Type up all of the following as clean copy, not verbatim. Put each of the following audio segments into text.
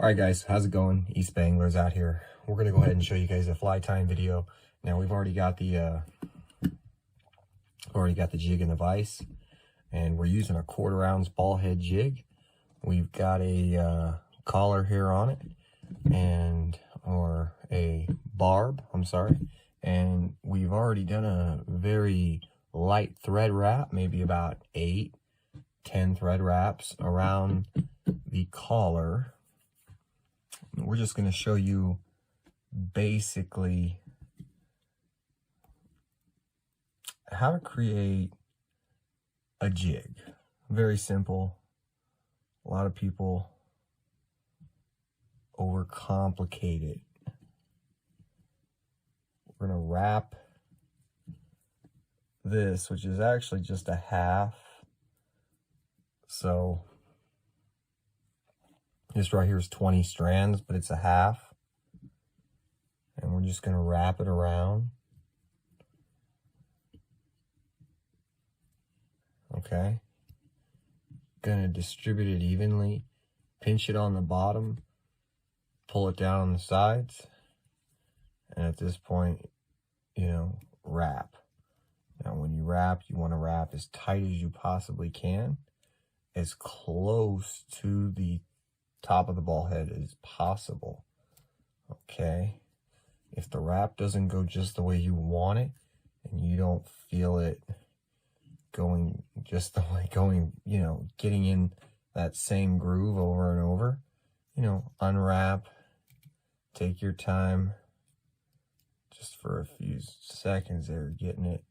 Alright guys, how's it going? Eastbayanglers out here. We're going to go ahead and show you guys a fly tying video. Now we've already got the jig in the vise, and we're using a 1/4 ounce ball head jig. We've got a collar here on it, or a barb, I'm sorry. And we've already done a very light thread wrap, maybe about 8-10 thread wraps around the collar. We're just going to show you basically how to create a jig. Very simple. A lot of people overcomplicate it. We're going to wrap this, which is actually just a half. So this right here is 20 strands, but it's a half. And we're just going to wrap it around. Okay. Going to distribute it evenly. Pinch it on the bottom. Pull it down on the sides. And at this point, wrap. Now when you wrap, you want to wrap as tight as you possibly can. As close to the top of the ball head as possible. Okay. If the wrap doesn't go just the way you want it, and you don't feel it going just the way getting in that same groove over and over, unwrap, take your time, just for a few seconds there, getting it.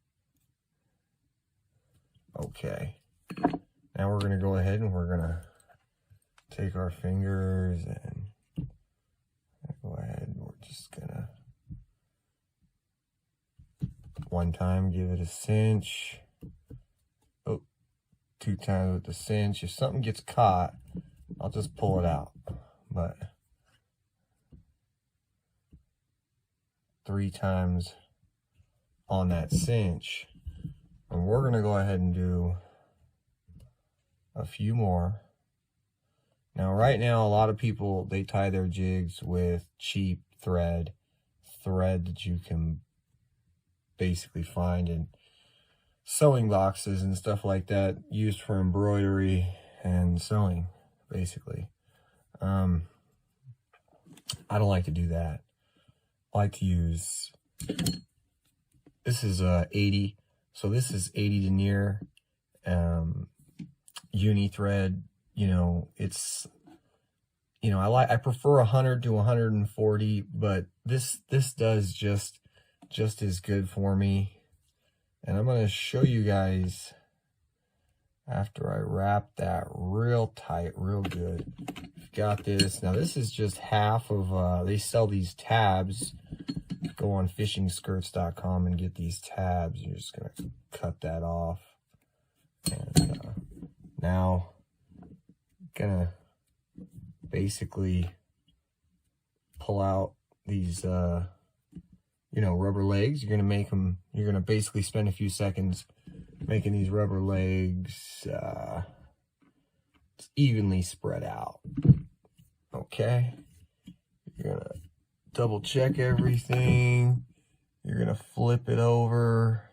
Okay. Now we're going to go ahead and we're going to take our fingers and go ahead. We're just going to, one time, give it a cinch. Oh, 2 times with the cinch. If something gets caught, I'll just pull it out. But 3 times on that cinch. And we're going to go ahead and do a few more. Now, right now, a lot of people, they tie their jigs with cheap thread that you can basically find in sewing boxes and stuff like that, used for embroidery and sewing, basically. I don't like to do that. I like to use, this is 80, so this is 80 denier, uni thread. It's, I prefer 100 to 140, but this does just as good for me. And I'm going to show you guys after I wrap that real tight, real good. Got this. Now this is just half of, they sell these tabs. Go on fishingskirts.com and get these tabs. You're just going to cut that off. And now gonna basically pull out these rubber legs. You're gonna basically spend a few seconds making these rubber legs evenly spread out. Okay, you're gonna double check everything. You're gonna flip it over.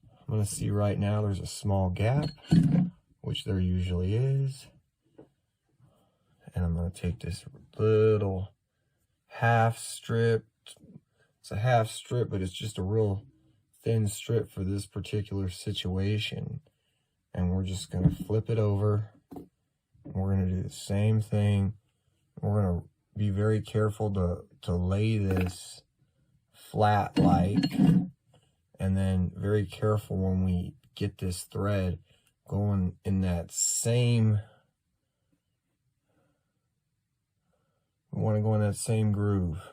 I'm gonna see right now there's a small gap, which there usually is. And I'm going to take this little half strip. It's a half strip, but it's just a real thin strip for this particular situation. And we're just going to flip it over. We're going to do the same thing. We're going to be very careful to lay this flat like, and then very careful when we get this thread going in that same, we want to go in that same groove.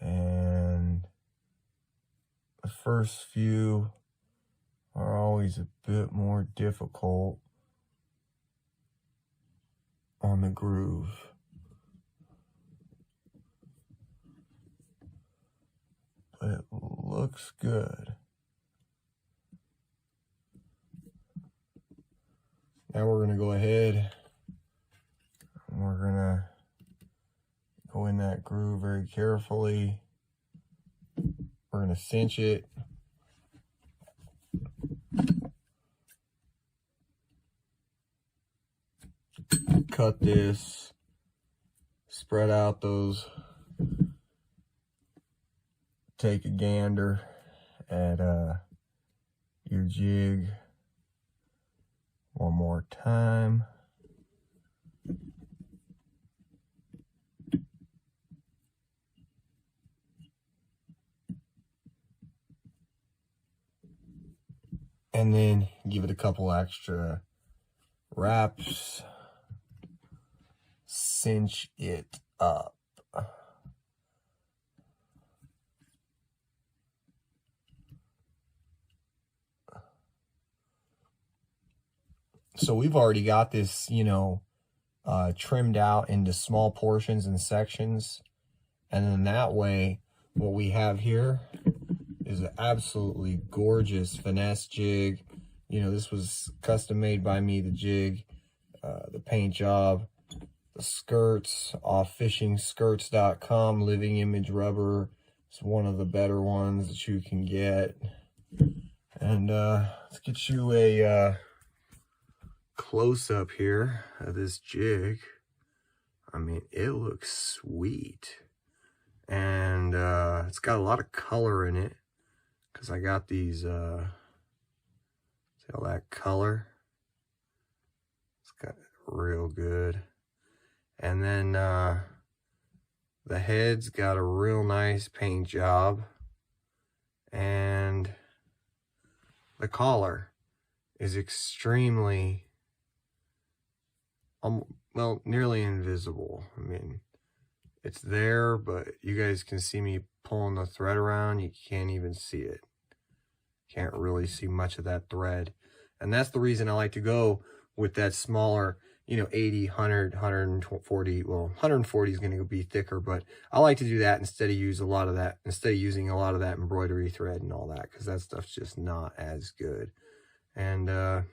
And the first few are always a bit more difficult on the groove. But it looks good. Now we're gonna go ahead and we're gonna go in that groove very carefully. We're gonna cinch it. Cut this, spread out those, take a gander at your jig one more time. And then give it a couple extra wraps. Cinch it up. So we've already got this, you know, trimmed out into small portions and sections. And then that way, what we have here is an absolutely gorgeous finesse jig. You know, this was custom made by me, the jig, the paint job, the skirts off fishingskirts.com. Living Image rubber. It's one of the better ones that you can get. And let's get you a close-up here of this jig. I mean, it looks sweet. And it's got a lot of color in it, because I got these, see all that color? It's got real good. And then the head's got a real nice paint job. And the collar is extremely, well, nearly invisible. I mean, it's there, but you guys can see me pulling the thread around. You can't even see it. Can't really see much of that thread. And that's the reason I like to go with that smaller, you know, 80, 100, 140. Well, 140 is going to be thicker, but I like to do that instead of using a lot of that embroidery thread and all that, because that stuff's just not as good. And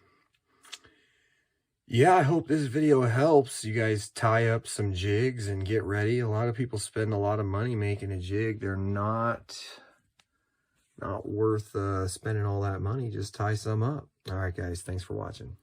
yeah, I hope this video helps you guys tie up some jigs and get ready. A lot of people spend a lot of money making a jig. They're not worth spending all that money. Just tie some up. All right, guys, thanks for watching.